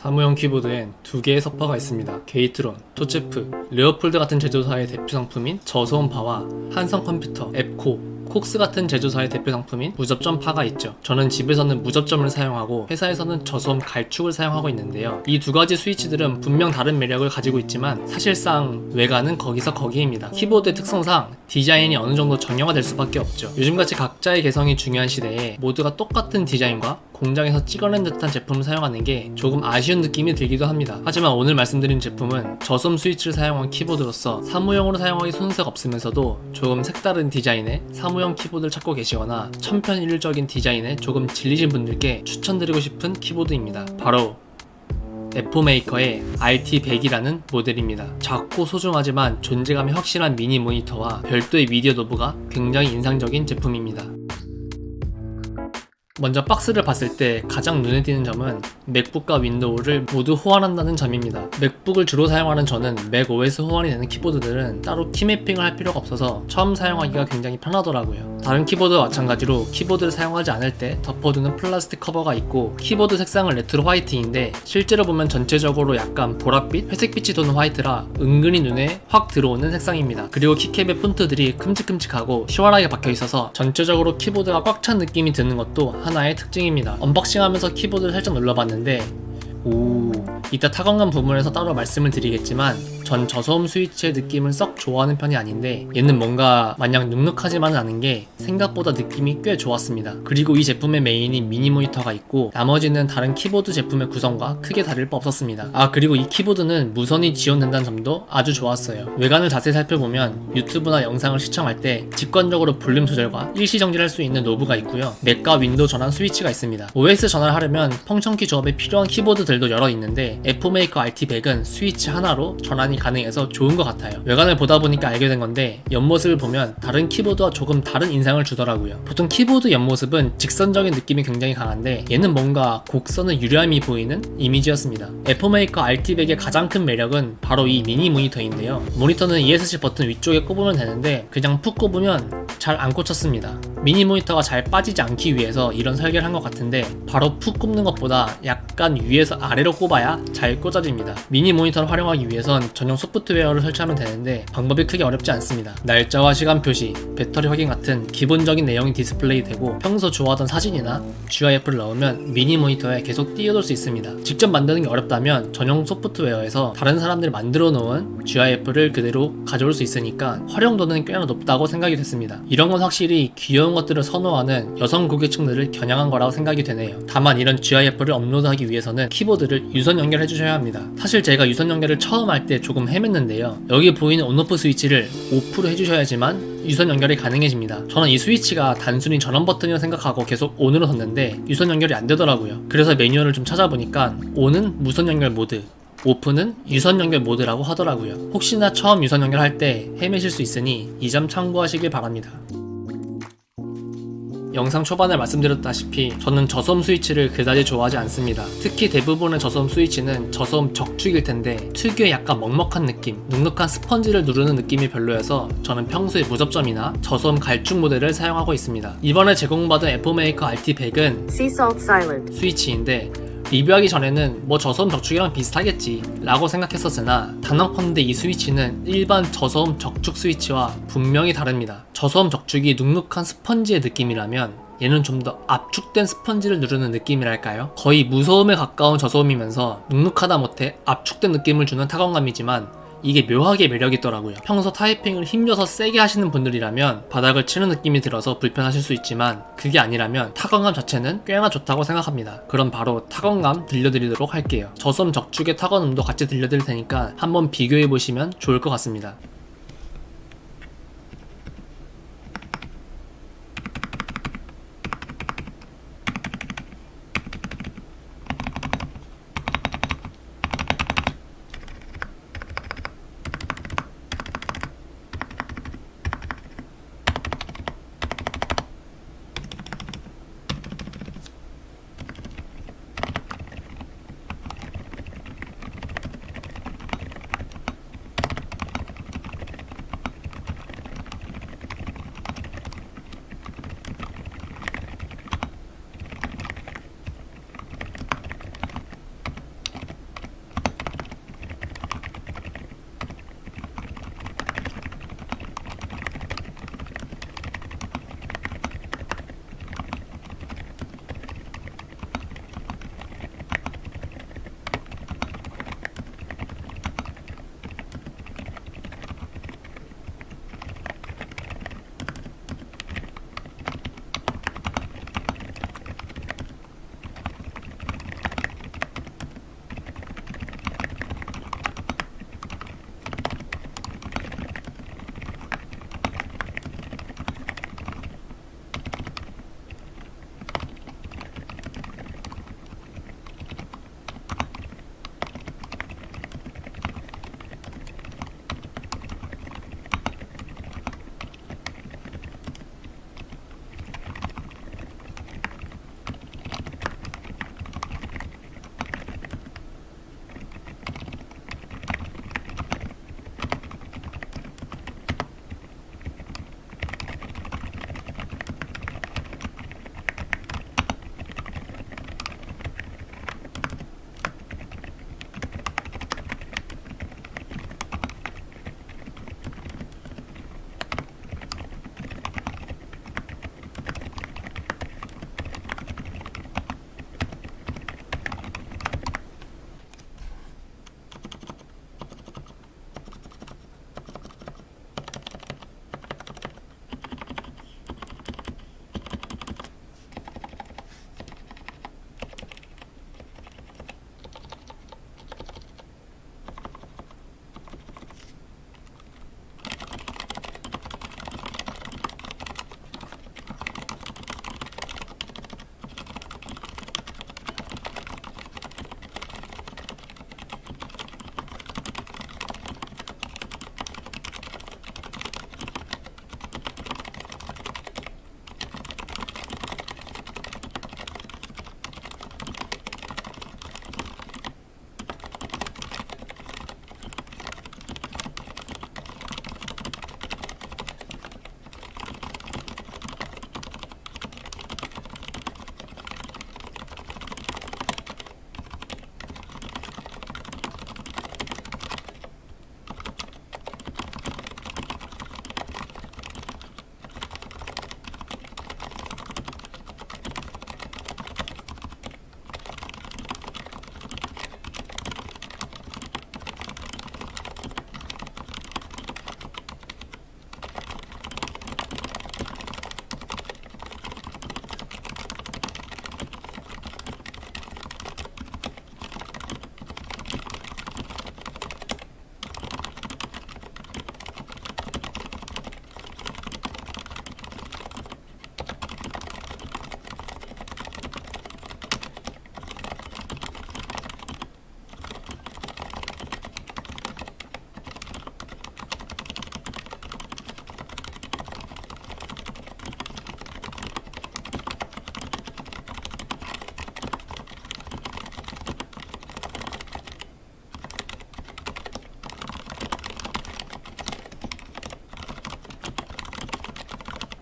사무용 키보드엔 두 개의 서퍼가 있습니다. 게이트론, 토체프, 레어폴드 같은 제조사의 대표 상품인 저소음파와 한성컴퓨터, 앱코, 콕스 같은 제조사의 대표 상품인 무접점 파가 있죠. 저는 집에서는 무접점을 사용하고 회사에서는 저소음 갈축을 사용하고 있는데요. 이 두 가지 스위치들은 분명 다른 매력을 가지고 있지만 사실상 외관은 거기서 거기입니다. 키보드의 특성상 디자인이 어느 정도 정형화될 수밖에 없죠. 요즘같이 각자의 개성이 중요한 시대에 모두가 똑같은 디자인과 공장에서 찍어낸 듯한 제품을 사용하는 게 조금 아쉬운 느낌이 들기도 합니다. 하지만 오늘 말씀드린 제품은 저소음 스위치를 사용한 키보드로서 사무용으로 사용하기 손색 없으면서도 조금 색다른 디자인의 사무용 키보드를 찾고 계시거나 천편일률적인 디자인에 조금 질리신 분들께 추천드리고 싶은 키보드입니다. 바로 에포메이커의 RT100이라는 모델입니다. 작고 소중하지만 존재감이 확실한 미니 모니터와 별도의 미디어 노브가 굉장히 인상적인 제품입니다. 먼저 박스를 봤을 때 가장 눈에 띄는 점은 맥북과 윈도우를 모두 호환한다는 점입니다. 맥북을 주로 사용하는 저는 맥OS 호환이 되는 키보드들은 따로 키매핑을 할 필요가 없어서 처음 사용하기가 굉장히 편하더라고요. 다른 키보드와 마찬가지로 키보드를 사용하지 않을 때 덮어두는 플라스틱 커버가 있고 키보드 색상은 레트로 화이트인데 실제로 보면 전체적으로 약간 보랏빛, 회색빛이 도는 화이트라 은근히 눈에 확 들어오는 색상입니다. 그리고 키캡의 폰트들이 큼직큼직하고 시원하게 박혀있어서 전체적으로 키보드가 꽉 찬 느낌이 드는 것도 하나의 특징입니다. 언박싱하면서 키보드를 살짝 눌러봤는데 이따 타건감 부분에서 따로 말씀을 드리겠지만 전 저소음 스위치의 느낌을 썩 좋아하는 편이 아닌데 얘는 뭔가 마냥 눅눅하지만은 않은 게 생각보다 느낌이 꽤 좋았습니다. 그리고 이 제품의 메인인 미니 모니터가 있고 나머지는 다른 키보드 제품의 구성과 크게 다를 바 없었습니다. 그리고 이 키보드는 무선이 지원된다는 점도 아주 좋았어요. 외관을 자세히 살펴보면 유튜브나 영상을 시청할 때 직관적으로 볼륨 조절과 일시 정지를 할 수 있는 노브가 있고요. 맥과 윈도우 전환 스위치가 있습니다. OS 전환을 하려면 펑션키 조합에 필요한 키보드들도 여러 있는데 에포메이커 RT100은 스위치 하나로 전환이 가능해서 좋은 것 같아요. 외관을 보다 보니까 알게 된 건데 옆모습을 보면 다른 키보드와 조금 다른 인상을 주더라고요. 보통 키보드 옆모습은 직선적인 느낌이 굉장히 강한데 얘는 뭔가 곡선의 유려함이 보이는 이미지였습니다. 에포메이커 RT100의 가장 큰 매력은 바로 이 미니 모니터인데요. 모니터는 ESC 버튼 위쪽에 꼽으면 되는데 그냥 푹 꼽으면 잘 안 꽂혔습니다. 미니 모니터가 잘 빠지지 않기 위해서 이런 설계를 한 것 같은데 바로 푹 꼽는 것보다 약간 위에서 아래로 꼽아야 잘 꽂아집니다. 미니 모니터를 활용하기 위해선 전용 소프트웨어를 설치하면 되는데 방법이 크게 어렵지 않습니다. 날짜와 시간 표시, 배터리 확인 같은 기본적인 내용이 디스플레이 되고 평소 좋아하던 사진이나 GIF를 넣으면 미니 모니터에 계속 띄워둘 수 있습니다. 직접 만드는 게 어렵다면 전용 소프트웨어에서 다른 사람들이 만들어 놓은 GIF를 그대로 가져올 수 있으니까 활용도는 꽤나 높다고 생각이 됐습니다. 이런 건 확실히 귀여운 것들을 선호하는 여성 고객층들을 겨냥한 거라고 생각이 되네요. 다만 이런 GIF를 업로드하기 위해서는 키보드를 유선 연결해 주셔야 합니다. 사실 제가 유선 연결을 처음 할 때 조금 헤맸는데요. 여기 보이는 온오프 스위치를 오프로 해주셔야지만 유선 연결이 가능해집니다. 저는 이 스위치가 단순히 전원 버튼이라 생각하고 계속 온으로 뒀는데 유선 연결이 안 되더라고요. 그래서 매뉴얼을 좀 찾아보니까 온은 무선 연결 모드, 오프는 유선 연결 모드라고 하더라고요. 혹시나 처음 유선 연결할 때 헤매실 수 있으니 이 점 참고하시길 바랍니다. 영상 초반에 말씀드렸다시피 저는 저소음 스위치를 그다지 좋아하지 않습니다. 특히 대부분의 저소음 스위치는 저소음 적축일 텐데 특유의 약간 먹먹한 느낌, 눅눅한 스펀지를 누르는 느낌이 별로여서 저는 평소에 무접점이나 저소음 갈축 모델을 사용하고 있습니다. 이번에 제공받은 에포메이커 RT100은 스위치인데 리뷰하기 전에는 뭐 저소음 적축이랑 비슷하겠지 라고 생각했었으나 단언컨대 이 스위치는 일반 저소음 적축 스위치와 분명히 다릅니다. 저소음 적축이 눅눅한 스펀지의 느낌이라면 얘는 좀 더 압축된 스펀지를 누르는 느낌이랄까요? 거의 무소음에 가까운 저소음이면서 눅눅하다 못해 압축된 느낌을 주는 타건감이지만 이게 묘하게 매력이 있더라고요. 평소 타이핑을 힘줘서 세게 하시는 분들이라면 바닥을 치는 느낌이 들어서 불편하실 수 있지만 그게 아니라면 타건감 자체는 꽤나 좋다고 생각합니다. 그럼 바로 타건감 들려드리도록 할게요. 저소음 적축의 타건음도 같이 들려드릴 테니까 한번 비교해보시면 좋을 것 같습니다.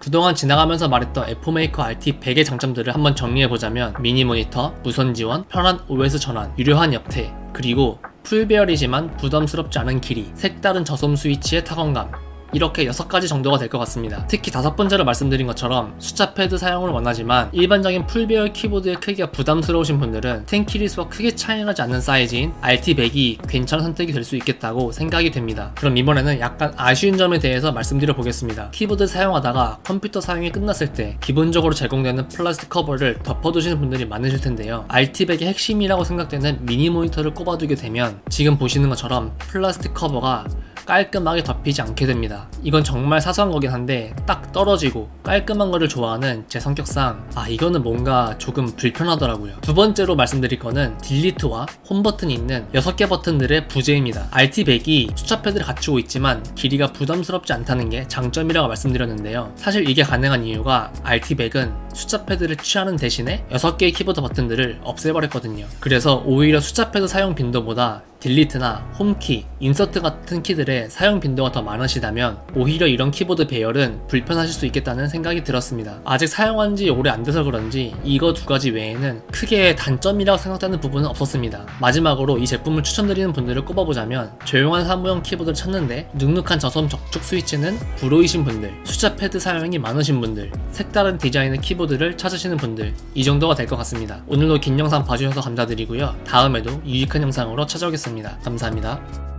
그동안 지나가면서 말했던 F메이커 RT100의 장점들을 한번 정리해보자면 미니 모니터, 무선 지원, 편한 OS 전환, 유려한 옆태, 그리고 풀배열이지만 부담스럽지 않은 길이, 색다른 저솜 스위치의 타건감, 이렇게 6가지 정도가 될 것 같습니다. 특히 5번째로 말씀드린 것처럼 숫자 패드 사용을 원하지만 일반적인 풀배열 키보드의 크기가 부담스러우신 분들은 10키리수와 크게 차이나지 않는 사이즈인 RT100이 괜찮은 선택이 될 수 있겠다고 생각이 됩니다. 그럼 이번에는 약간 아쉬운 점에 대해서 말씀드려 보겠습니다. 키보드 사용하다가 컴퓨터 사용이 끝났을 때 기본적으로 제공되는 플라스틱 커버를 덮어두시는 분들이 많으실 텐데요. RT100의 핵심이라고 생각되는 미니 모니터를 꼽아두게 되면 지금 보시는 것처럼 플라스틱 커버가 깔끔하게 덮이지 않게 됩니다. 이건 정말 사소한 거긴 한데 딱 떨어지고 깔끔한 거를 좋아하는 제 성격상 이거는 뭔가 조금 불편하더라고요. 두 번째로 말씀드릴 거는 딜리트와 홈 버튼이 있는 6개 버튼들의 부재입니다. RT100이 숫자 패드를 갖추고 있지만 길이가 부담스럽지 않다는 게 장점이라고 말씀드렸는데요. 사실 이게 가능한 이유가 RT100은 숫자 패드를 취하는 대신에 6개의 키보드 버튼들을 없애버렸거든요. 그래서 오히려 숫자 패드 사용 빈도보다 딜리트나 홈키, 인서트 같은 키들의 사용 빈도가 더 많으시다면 오히려 이런 키보드 배열은 불편하실 수 있겠다는 생각이 들었습니다. 아직 사용한 지 오래 안 돼서 그런지 이거 2가지 외에는 크게 단점이라고 생각되는 부분은 없었습니다. 마지막으로 이 제품을 추천드리는 분들을 꼽아보자면 조용한 사무용 키보드를 찾는데 눅눅한 저솜 적축 스위치는 불호이신 분들, 숫자 패드 사용이 많으신 분들, 색다른 디자인의 키보드를 찾으시는 분들, 이 정도가 될 것 같습니다. 오늘도 긴 영상 봐주셔서 감사드리고요. 다음에도 유익한 영상으로 찾아오겠습니다. 감사합니다.